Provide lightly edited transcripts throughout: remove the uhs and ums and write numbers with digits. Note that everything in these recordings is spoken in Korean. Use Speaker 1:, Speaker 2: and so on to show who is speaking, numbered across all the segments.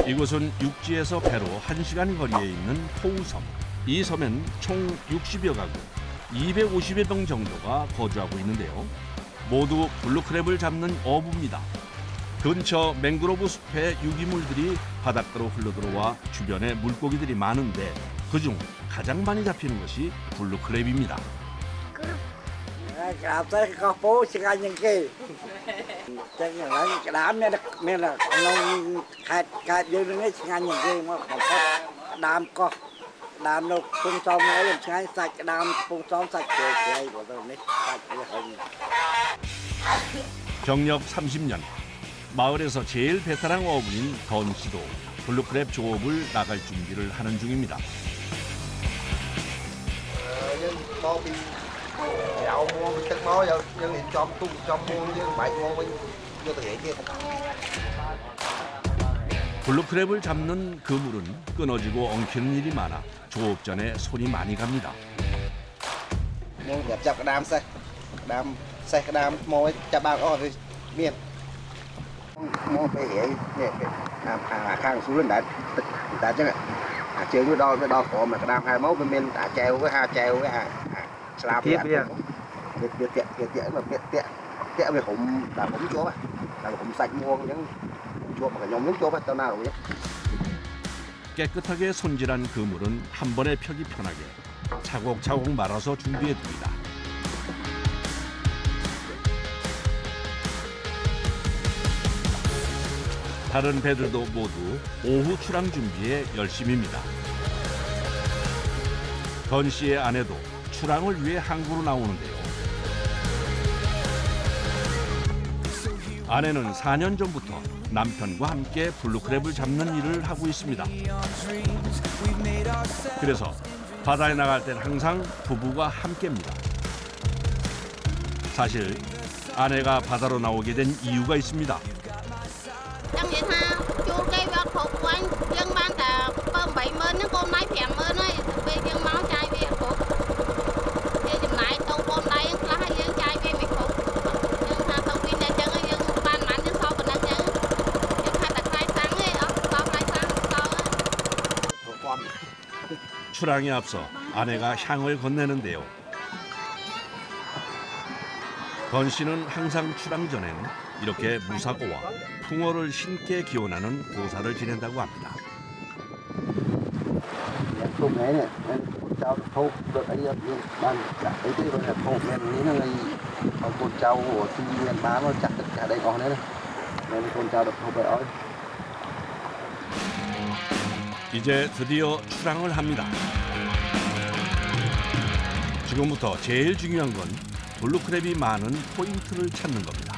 Speaker 1: 이곳은 육지에서 배로 1시간 거리에 있는 포우섬. 이 섬엔 총 60여 가구, 250여 명 정도가 거주하고 있는데요. 모두 블루크랩을 잡는 어부입니다. 근처 맹그로브 숲의 유기물들이 바닷가로 흘러들어와 주변에 물고기들이 많은데 그중 가장 많이 잡히는 것이 블루크랩입니다. 경력 30년, 마을에서 제일 베테랑 어부인 던 씨도 블루크랩 조업을 나갈 준비를 하는 중입니다. 블루크랩을 잡는 그물은 끊어지고 엉키는 일이 많아 조업 전에 손이 많이 갑니다. 깨끗하게 손질한 그물은 한 번에 펴기 편하게 차곡차곡 말아서 준비해 둡니다. 다른 배들도 모두 오후 출항 준비에 열심입니다. 던 씨의 아내도 출항을 위해 항구로 나오는데요. 아내는 4년 전부터 남편과 함께 블루크랩을 잡는 일을 하고 있습니다. 그래서 바다에 나갈 땐 항상 부부가 함께입니다. 사실 아내가 바다로 나오게 된 이유가 있습니다. 출항에 앞서 아내가 향을 건네는데요. 던 씨는 항상 출항 전에는 이렇게 무사고와 풍어를 신께 기원하는 고사를 지낸다고 합니다. 이제 드디어 출항을 합니다. 지금부터 제일 중요한 건 블루크랩이 많은 포인트를 찾는 겁니다.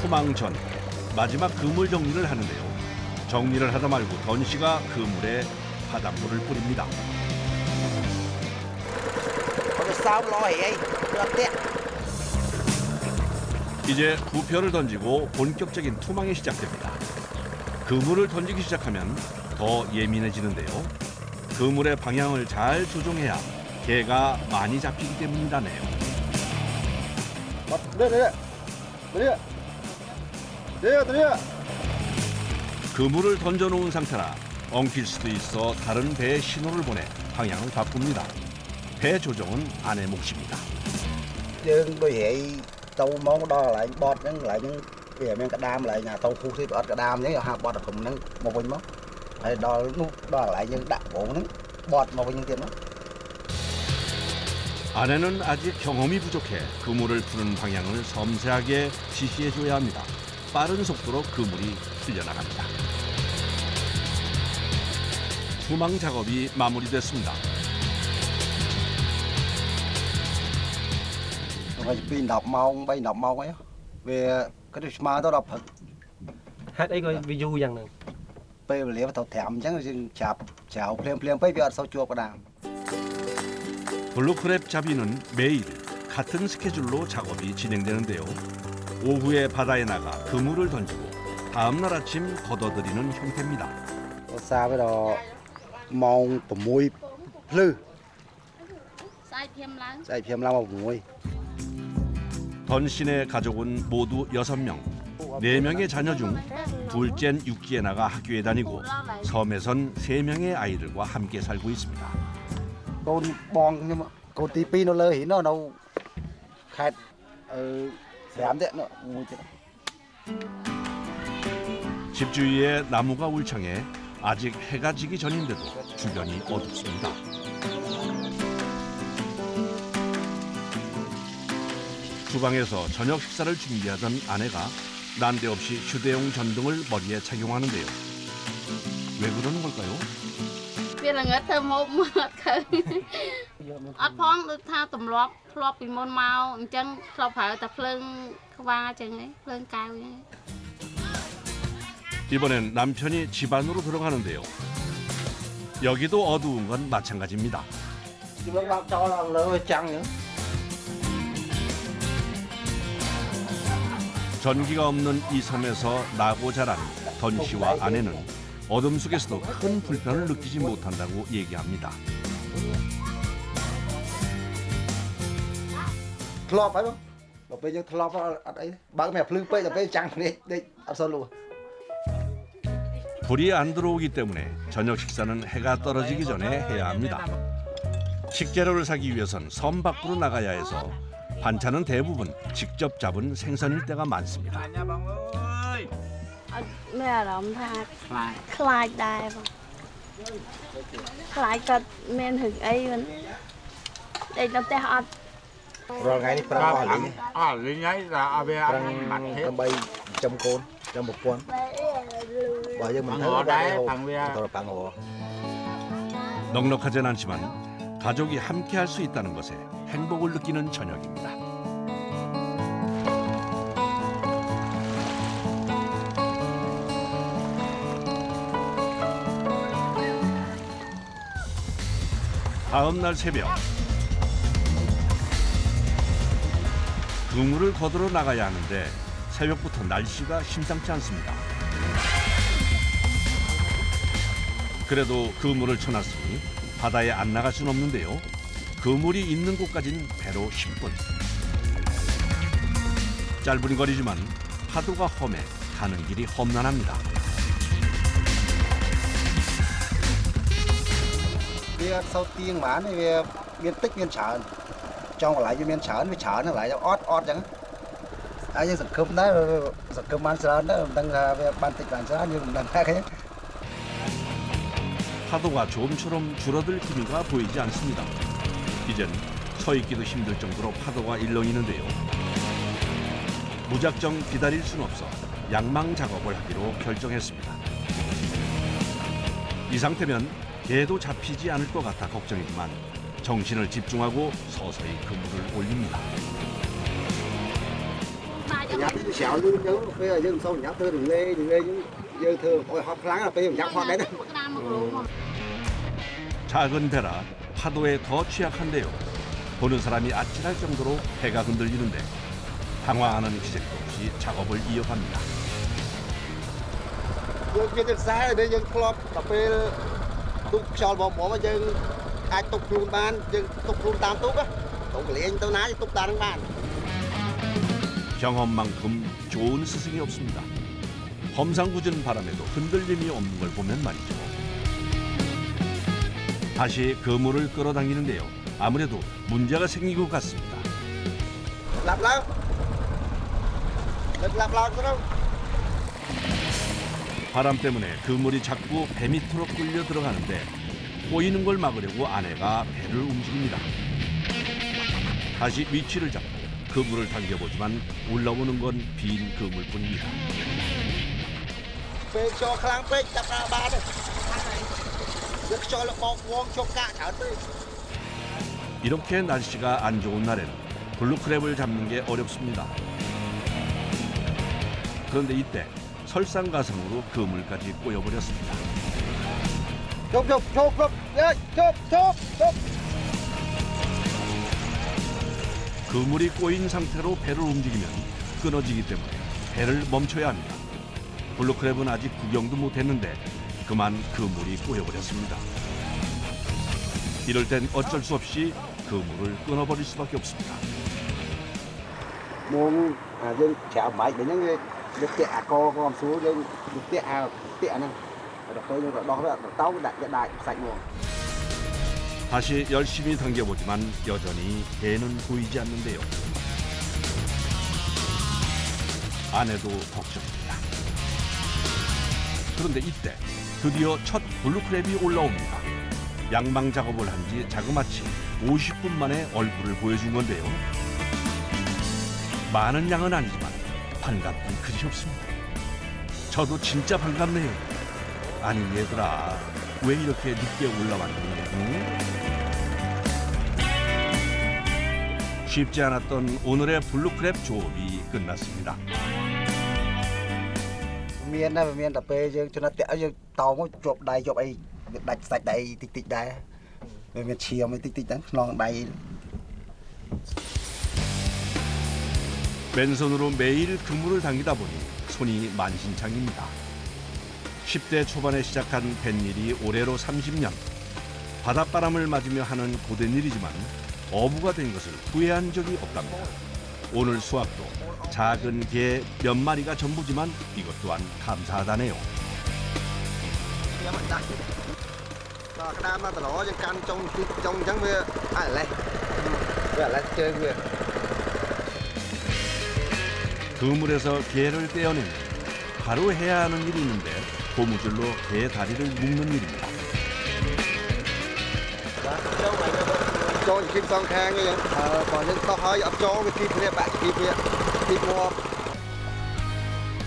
Speaker 1: 투망전, 마지막 그물 정리를 하는데요. 정리를 하다 말고 던 씨가 그물에 바닷물을 뿌립니다. 이제 부표를 던지고 본격적인 투망이 시작됩니다. 그물을 던지기 시작하면 더 예민해지는데요. 그물의 방향을 잘 조종해야 개가 많이 잡히기 때문이라네요. 그물을 던져놓은 상태라 엉킬 수도 있어 다른 배에 신호를 보내 방향을 바꿉니다. 배 조종은 아내 몫입니다. 아내는 아직 경험이 부족해 그물을 푸는 방향을 섬세하게 지시해줘야 합니다. 빠른 속도로 그물이 풀려나갑니다. 투망 작업이 마무리됐습니다.
Speaker 2: Hát ấy coi video rằng nè.
Speaker 1: 블루크랩 잡이는 매일 같은 스케줄로 작업이 진행되는데요. 오후에 바다에 나가 그물을 던지고 다음 날 아침 걷어들이는 형태입니다.
Speaker 3: xa với đó mong tụm mùi lư chạy phim lao mùi
Speaker 1: 던 씨네 가족은 모두 6명. 4명의 자녀 중 둘째는 육지에 나가 학교에 다니고 섬에선 3명의 아이들과 함께 살고 있습니다.
Speaker 3: con bon nhưng mà con tí pi nó lơ hỉ nó đâu khát giảm đấy nó mùi chứ
Speaker 1: 집 주위에 나무가 울창해 아직 해가 지기 전인데도 주변이 어둡습니다. 주방에서 저녁 식사를 준비하던 아내가 난데없이 휴대용 전등을 머리에 착용하는데요. 왜 그러는 걸까요?
Speaker 4: វាល្ងឹតធ្វើមកមើលអត់ឃើញអត់ផងដូចថាទម្លាប់ធ្លាប់ពីមុនមកអញ្ចឹងធ្លាប់ប្រើតែភ្លើងខ្វាអញ្ចឹងឯងភ្លើងកែវអញ្ចឹង
Speaker 1: 이번엔 남편이 집 안으로 들어가는데요. 여기도 어두운 건 마찬가지입니다.
Speaker 3: chứ bác bác cho là lơ trăng nữa
Speaker 1: 전기가 없는 이 섬에서 나고 자란 던 씨와 아내는 어둠 속에서도 큰 불편을 느끼지 못한다고 얘기합니다.
Speaker 3: thọp phải không mà bây giờ thọp ở đấy bác mẹ phơi bây giờ bây trăng đi đây ăn sôi luôn
Speaker 1: 불이 안 들어오기 때문에 저녁 식사는 해가 떨어지기 전에 해야 합니다. 식재료를 사기 위해선 섬 밖으로 나가야 해서 반찬은 대부분 직접 잡은 생선일 때가 많습니다.
Speaker 4: មានអារម្មណ៍ថាខ្លាចដែរបងខ្លាចគាត់មានរឿងអីមិនដេកនៅផ្ទះអត់
Speaker 3: rồi ngày đi prang ở lính
Speaker 5: lính ấy là về
Speaker 3: prang
Speaker 5: mặt hết
Speaker 3: tầm bay trăm côn trăm một con bây giờ mình thấy
Speaker 5: hồ
Speaker 3: ở đây
Speaker 5: đấy
Speaker 3: hồ
Speaker 5: thằng về
Speaker 3: tôi là bằng hồ
Speaker 1: 넉넉하진 않지만 가족이 함께 할 수 있다는 것에 행복을 느끼는 저녁입니다. 다음 날 새벽 그물을 거두러 나가야 하는데 새벽부터 날씨가 심상치 않습니다. 그래도 그물을 쳐놨으니 바다에 안 나갈 순 없는데요. 그물이 있는 곳까진 배로 10분. 짧은 거리지만 파도가 험해 가는 길이 험난합니다.
Speaker 3: Vì sau tiên mà này về miền tích miền chợ trong lại cho miền chợ nó lại cho ót chẳng ai như giật cơm đấy giật cơm ăn sờ đó đang về ban tích ăn sờ như đang cái
Speaker 1: 파도가 좀처럼 줄어들 기미가 보이지 않습니다. 이젠 서 있기도 힘들 정도로 파도가 일렁이는데요. 무작정 기다릴 순 없어 양망 작업을 하기로 결정했습니다. 이 상태면 개도 잡히지 않을 것 같아 걱정이지만 정신을 집중하고 서서히 그물을 올립니다.
Speaker 3: nhát cái xẻo luôn nhớ bây giờ dân sau nhát thơ đừng lê chứ giờ thơ ôi họ láng là bây giờ nhát họ đấy
Speaker 1: 작은 배라 파도에 더 취약한데요. 보는 사람이 아찔할 정도로 배가 흔들리는데 당황하는 기색도 없이 작업을 이어갑니다.
Speaker 3: dân kia trên xa đây dân club cà phê túc sòi bò mà dân ai túc luôn ban dân túc luôn tam túc á túc liền tao ná túc ta đang ban
Speaker 1: 경험만큼 좋은 스승이 없습니다. 험상궂은 바람에도 흔들림이 없는 걸 보면 말이죠. 다시 그물을 끌어당기는데요. 아무래도 문제가 생긴 것 같습니다.
Speaker 3: lặp lao lặp lao cái đâu
Speaker 1: 바람 때문에 그물이 자꾸 배 밑으로 끌려 들어가는데 꼬이는 걸 막으려고 아내가 배를 움직입니다. 다시 위치를 잡고 그물을 당겨보지만 올라오는 건 빈 그물뿐입니다.
Speaker 3: phê cho khang phê chặt ra ba đây được cho là bọc vuông cho cả thảo tư
Speaker 1: 이렇게 날씨가 안 좋은 날에는 블루크랩을 잡는 게 어렵습니다. 그런데 이때 설상가상으로 그물까지 꼬여버렸습니다.
Speaker 3: chụp
Speaker 1: 그물이 꼬인 상태로 배를 움직이면 끊어지기 때문에 배를 멈춰야 합니다. 블루크랩은 아직 구경도 못했는데 그만 그물이 꼬여버렸습니다. 이럴 땐 어쩔 수 없이 그물을 끊어버릴 수밖에 없습니다.
Speaker 3: muốn dân chèo máy để những cái tẹt con xuống dân tẹt nè rồi tôi như đó là tao đại sạch luôn.
Speaker 1: 다시 열심히 당겨보지만 여전히 배는 보이지 않는데요. 아내도 걱정입니다. 그런데 이때 드디어 첫 블루크랩이 올라옵니다. 양방 작업을 한 지 자그마치 50분 만에 얼굴을 보여준 건데요. 많은 양은 아니지만 반갑긴 그리 없습니다. 저도 진짜 반갑네요. 아니 얘들아, 왜 이렇게 늦게 올라왔니? 응? 쉽지 않았던 오늘의 블루크랩 조업이 끝났습니다.
Speaker 3: miền tập về cho nó tẹo giờ tàu mới chụp ấy đạch sạch đầy tịch đây về miền chiều mới tịch đấy lòng đầy.
Speaker 1: 맨손으로 매일 그물을 당기다 보니 손이 만신창입니다. 10대 초반에 시작한 뱃일이 올해로 30년. 바닷바람을 맞으며 하는 고된 일이지만 어부가 된 것을 후회한 적이 없답니다. 오늘 수확도 작은 게 몇 마리가 전부지만 이것 또한 감사하다네요. 그물에서 게를 떼어내면 바로 해야 하는 일이 있는데 고무줄로 게 다리를 묶는 일입니다.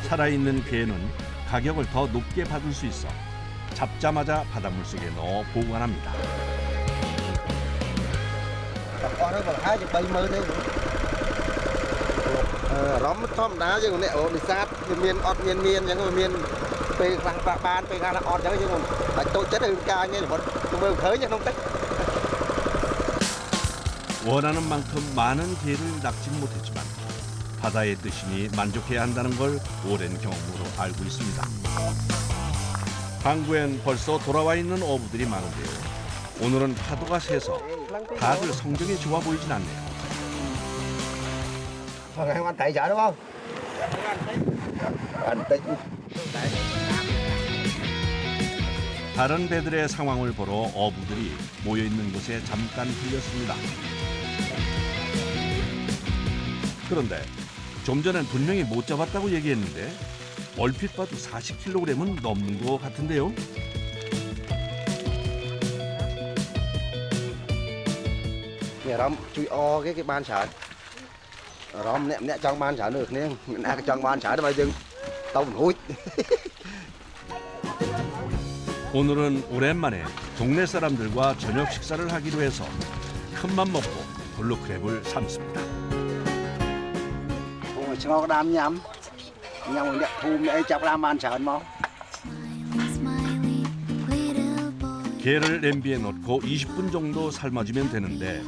Speaker 1: 살아있는 게는 가격을 더 높게 받을 수 있어 잡자마자 바닷물 속에 넣어 보관합니다.
Speaker 3: rắm thom đá chứ còn nè ở sát miền ọt miền chẳng có miền về ban về là ọt chẳng chứ còn bạch tôi chết hơn ca nghe một mơ khởi chứ không tích.
Speaker 1: 원하는 만큼 많은 게를 낚지 못했지만 바다의 뜻이니 만족해야 한다는 걸 오랜 경험으로 알고 있습니다. 항구엔 벌써 돌아와 있는 어부들이 많은데요. 오늘은 파도가 세서 다들 성적이 좋아 보이진 않네요.
Speaker 3: Anh ăn tại chợ đúng không? Anh tích.
Speaker 1: 다른 배들의 상황을 보러 어부들이 모여 있는 곳에 잠깐 들렸습니다. 그런데 좀 전엔 분명히 못 잡았다고 얘기했는데 얼핏 봐도 40kg은 넘는 것 같은데요.
Speaker 3: Nhà rắm chui o cái ban chợ. Rắm nè trong ban chợ được nè, nè trong ban chợ đó bây giờ tao hối.
Speaker 1: 오늘은 오랜만에 동네 사람들과 저녁 식사를 하기로 해서 큰맘 먹고 블루크랩을 삶습니다.
Speaker 3: Ngọc đam nhắm nhắm nè thu mẹ chọc ra ban chợ mau.
Speaker 1: 게를 냄비에 넣고 20분 정도 삶아주면 되는데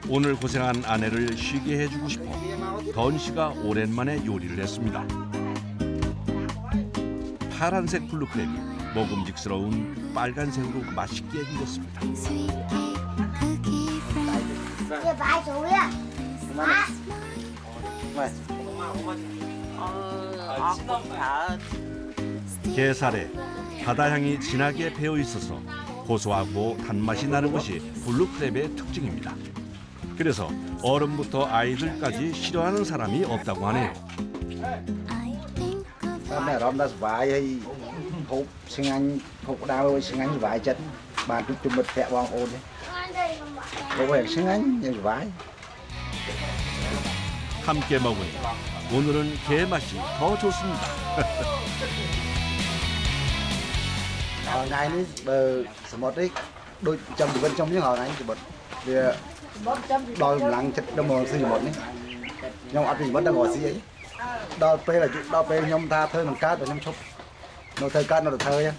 Speaker 1: 오늘 고생한 아내를 쉬게 해주고 싶어 던 씨가 오랜만에 요리를 했습니다. 파란색 블루크랩이 먹음직스러운 빨간색으로 맛있게 익었습니다. 게살에 바다향이 진하게 배어 있어서 고소하고 단맛이 나는 것이 블루크랩의 특징입니다. 그래서 어른부터 아이들까지 싫어하는 사람이 없다고 하네요.
Speaker 3: Mẹ rắm đã vải hay hộp sinh anh hộp đào sinh anh vải chất bàn chút chung bật vẽ bong ôn đấy. Hộp hẹn sinh anh nhưng vải.
Speaker 1: 함께 먹으니 오늘은 게 맛이 더 좋습니다.
Speaker 3: Ngày này bờ một đấy đôi trăm bên trong những hồi này thì bật vì đòi lăng chất đâm mồm xì một đấy nhưng ăn thì vẫn đang ngồi xì ấy đòi pe là đòi pe nhom tha thôi mình cá rồi nhom chúc nó thời cá nó được thời